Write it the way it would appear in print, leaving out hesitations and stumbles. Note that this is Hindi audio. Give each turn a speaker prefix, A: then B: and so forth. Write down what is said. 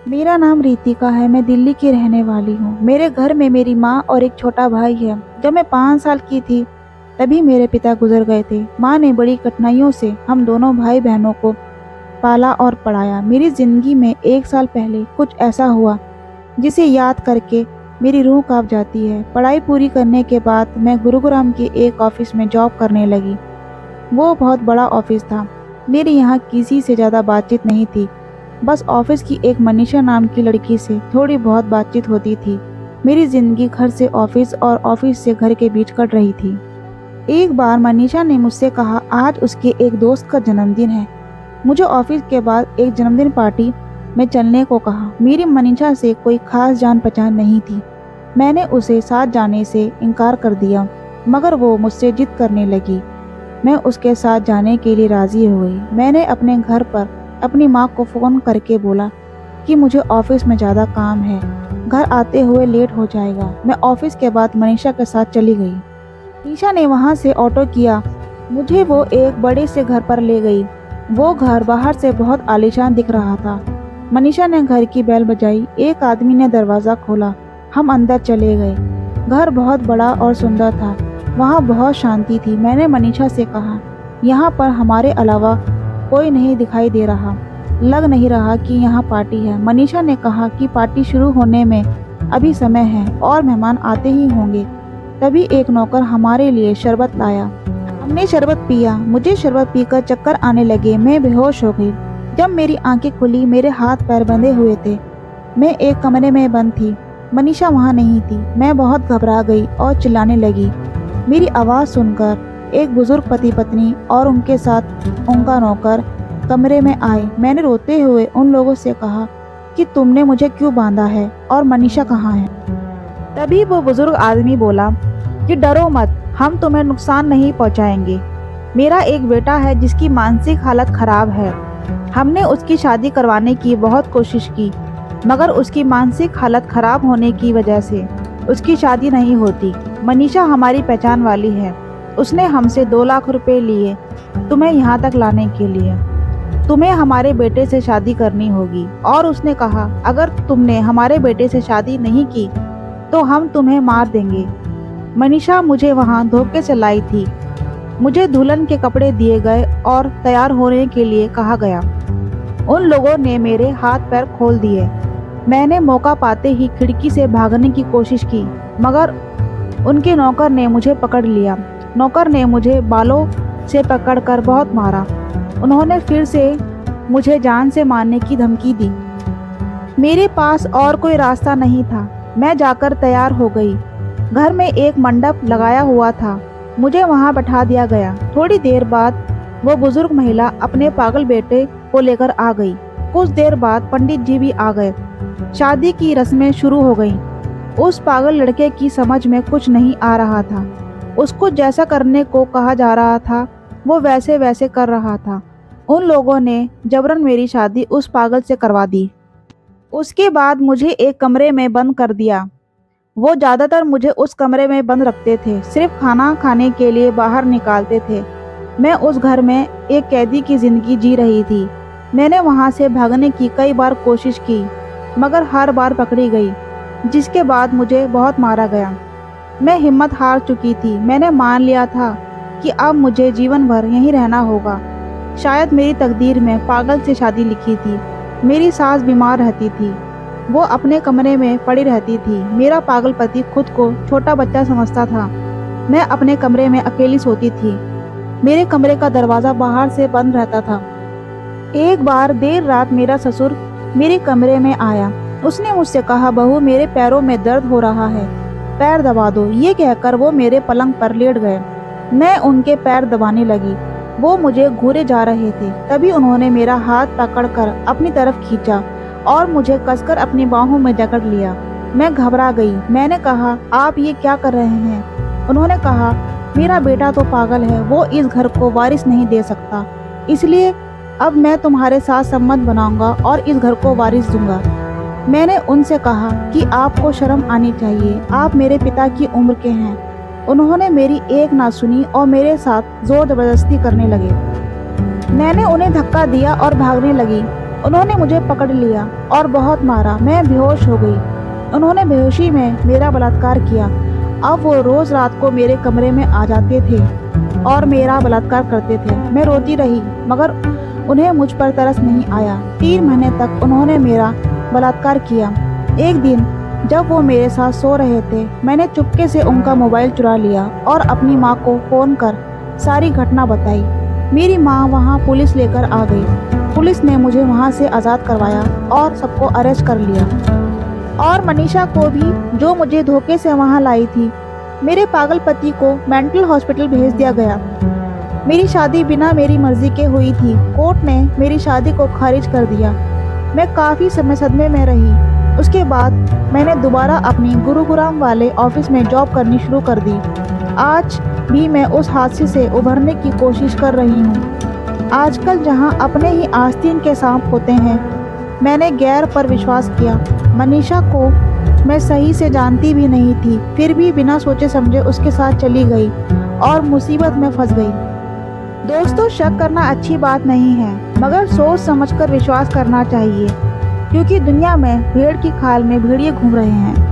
A: मेरा नाम रितिका है। मैं दिल्ली की रहने वाली हूँ। मेरे घर में मेरी माँ और एक छोटा भाई है। जब मैं 5 साल की थी तभी मेरे पिता गुजर गए थे। माँ ने बड़ी कठिनाइयों से हम दोनों भाई बहनों को पाला और पढ़ाया। मेरी जिंदगी में 1 साल पहले कुछ ऐसा हुआ जिसे याद करके मेरी रूह कांप जाती है। पढ़ाई पूरी करने के बाद मैं गुरुग्राम के एक ऑफिस में जॉब करने लगी। वो बहुत बड़ा ऑफिस था। मेरी यहाँ किसी से ज़्यादा बातचीत नहीं थी। बस ऑफिस की एक मनीषा नाम की लड़की से थोड़ी बहुत बातचीत होती थी। मेरी जिंदगी घर से ऑफिस और ऑफिस से घर के बीच कट रही थी। एक बार मनीषा ने मुझसे कहा आज उसके एक दोस्त का जन्मदिन है। मुझे ऑफिस के बाद एक जन्मदिन पार्टी में चलने को कहा। मेरी मनीषा से कोई खास जान पहचान नहीं थी। मैंने उसे साथ जाने से इनकार कर दिया, मगर वो मुझसे जिद करने लगी। मैं उसके साथ जाने के लिए राजी हो गई। मैंने अपने घर पर अपनी माँ को फ़ोन करके बोला कि मुझे ऑफिस में ज़्यादा काम है, घर आते हुए लेट हो जाएगा। मैं ऑफिस के बाद मनीषा के साथ चली गई। मनीषा ने वहाँ से ऑटो किया। मुझे वो एक बड़े से घर पर ले गई। वो घर बाहर से बहुत आलीशान दिख रहा था। मनीषा ने घर की बेल बजाई। एक आदमी ने दरवाज़ा खोला। हम अंदर चले गए। घर बहुत बड़ा और सुंदर था। वहाँ बहुत शांति थी। मैंने मनीषा से कहा, यहाँ पर हमारे अलावा कोई नहीं दिखाई दे रहा। लग नहीं रहा कि यहाँ पार्टी है। मनीषा ने कहा कि पार्टी शुरू होने में अभी समय है और मेहमान आते ही होंगे। तभी एक नौकर हमारे लिए शरबत लाया। हमने शरबत पिया। मुझे शरबत पीकर चक्कर आने लगे। मैं बेहोश हो गई। जब मेरी आंखें खुली मेरे हाथ पैर बंधे हुए थे। मैं एक कमरे में बंद थी। मनीषा वहाँ नहीं थी। मैं बहुत घबरा गई और चिल्लाने लगी। मेरी आवाज़ सुनकर एक बुजुर्ग पति पत्नी और उनके साथ उनका नौकर कमरे में आए। मैंने रोते हुए उन लोगों से कहा कि तुमने मुझे क्यों बांधा है और मनीषा कहाँ है। तभी वो बुजुर्ग आदमी बोला कि डरो मत, हम तुम्हें नुकसान नहीं पहुंचाएंगे। मेरा एक बेटा है जिसकी मानसिक हालत खराब है। हमने उसकी शादी करवाने की बहुत कोशिश की, मगर उसकी मानसिक हालत खराब होने की वजह से उसकी शादी नहीं होती। मनीषा हमारी पहचान वाली है। उसने हमसे 2 लाख रुपए लिए तुम्हें यहाँ तक लाने के लिए। तुम्हें हमारे बेटे से शादी करनी होगी। और उसने कहा अगर तुमने हमारे बेटे से शादी नहीं की तो हम तुम्हें मार देंगे। मनीषा मुझे वहाँ धोखे से लाई थी। मुझे दुल्हन के कपड़े दिए गए और तैयार होने के लिए कहा गया। उन लोगों ने मेरे हाथ पैर खोल दिए। मैंने मौका पाते ही खिड़की से भागने की कोशिश की, मगर उनके नौकर ने मुझे पकड़ लिया। नौकर ने मुझे बालों से पकड़कर बहुत मारा। उन्होंने फिर से मुझे जान से मारने की धमकी दी। मेरे पास और कोई रास्ता नहीं था। मैं जाकर तैयार हो गई। घर में एक मंडप लगाया हुआ था। मुझे वहां बैठा दिया गया। थोड़ी देर बाद वो बुजुर्ग महिला अपने पागल बेटे को लेकर आ गई। कुछ देर बाद पंडित जी भी आ गए। शादी की रस्में शुरू हो गईं। उस पागल लड़के की समझ में कुछ नहीं आ रहा था। उसको जैसा करने को कहा जा रहा था वो वैसे वैसे कर रहा था। उन लोगों ने जबरन मेरी शादी उस पागल से करवा दी। उसके बाद मुझे एक कमरे में बंद कर दिया। वो ज़्यादातर मुझे उस कमरे में बंद रखते थे, सिर्फ खाना खाने के लिए बाहर निकालते थे। मैं उस घर में एक कैदी की ज़िंदगी जी रही थी। मैंने वहाँ से भागने की कई बार कोशिश की, मगर हर बार पकड़ी गई, जिसके बाद मुझे बहुत मारा गया। मैं हिम्मत हार चुकी थी। मैंने मान लिया था कि अब मुझे जीवन भर यहीं रहना होगा। शायद मेरी तकदीर में पागल से शादी लिखी थी। मेरी सास बीमार रहती थी। वो अपने कमरे में पड़ी रहती थी। मेरा पागल पति खुद को छोटा बच्चा समझता था। मैं अपने कमरे में अकेली सोती थी। मेरे कमरे का दरवाज़ा बाहर से बंद रहता था। एक बार देर रात मेरा ससुर मेरे कमरे में आया। उसने मुझसे कहा, बहू मेरे पैरों में दर्द हो रहा है, पैर दबा दो। ये कहकर वो मेरे पलंग पर लेट गए। मैं उनके पैर दबाने लगी। वो मुझे घूरे जा रहे थे। तभी उन्होंने मेरा हाथ पकड़कर अपनी तरफ खींचा और मुझे कसकर अपनी बाहों में जकड़ लिया। मैं घबरा गई। मैंने कहा, आप ये क्या कर रहे हैं? उन्होंने कहा, मेरा बेटा तो पागल है, वो इस घर को वारिस नहीं दे सकता, इसलिए अब मैं तुम्हारे साथ संबंध बनाऊंगा और इस घर को वारिस दूंगा। मैंने उनसे कहा कि आपको शर्म आनी चाहिए, आप मेरे पिता की उम्र के हैं। उन्होंने मेरी एक ना सुनी और मेरे साथ जोर जबरदस्ती करने लगे। मैंने उन्हें धक्का दिया और भागने लगी। उन्होंने मुझे पकड़ लिया और बहुत मारा। मैं बेहोश हो गई। उन्होंने बेहोशी में मेरा बलात्कार किया। अब वो रोज रात को मेरे कमरे में आ जाते थे और मेरा बलात्कार करते थे। मैं रोती रही मगर उन्हें मुझ पर तरस नहीं आया। 3 महीने तक उन्होंने मेरा बलात्कार किया। एक दिन जब वो मेरे साथ सो रहे थे, मैंने चुपके से उनका मोबाइल चुरा लिया और अपनी माँ को फ़ोन कर सारी घटना बताई। मेरी माँ वहाँ पुलिस लेकर आ गई। पुलिस ने मुझे वहाँ से आज़ाद करवाया और सबको अरेस्ट कर लिया, और मनीषा को भी, जो मुझे धोखे से वहाँ लाई थी। मेरे पागल पति को मेंटल हॉस्पिटल भेज दिया गया। मेरी शादी बिना मेरी मर्जी के हुई थी। कोर्ट ने मेरी शादी को खारिज कर दिया। मैं काफ़ी समय सदमे में रही। उसके बाद मैंने दोबारा अपनी गुरुग्राम वाले ऑफिस में जॉब करनी शुरू कर दी। आज भी मैं उस हादसे से उभरने की कोशिश कर रही हूँ। आजकल जहाँ अपने ही आस्तीन के सांप होते हैं, मैंने गैर पर विश्वास किया। मनीषा को मैं सही से जानती भी नहीं थी, फिर भी बिना सोचे समझे उसके साथ चली गई और मुसीबत में फंस गई। दोस्तों, शक करना अच्छी बात नहीं है, मगर सोच समझकर विश्वास करना चाहिए, क्योंकि दुनिया में भेड़ की खाल में भेड़िए घूम रहे हैं।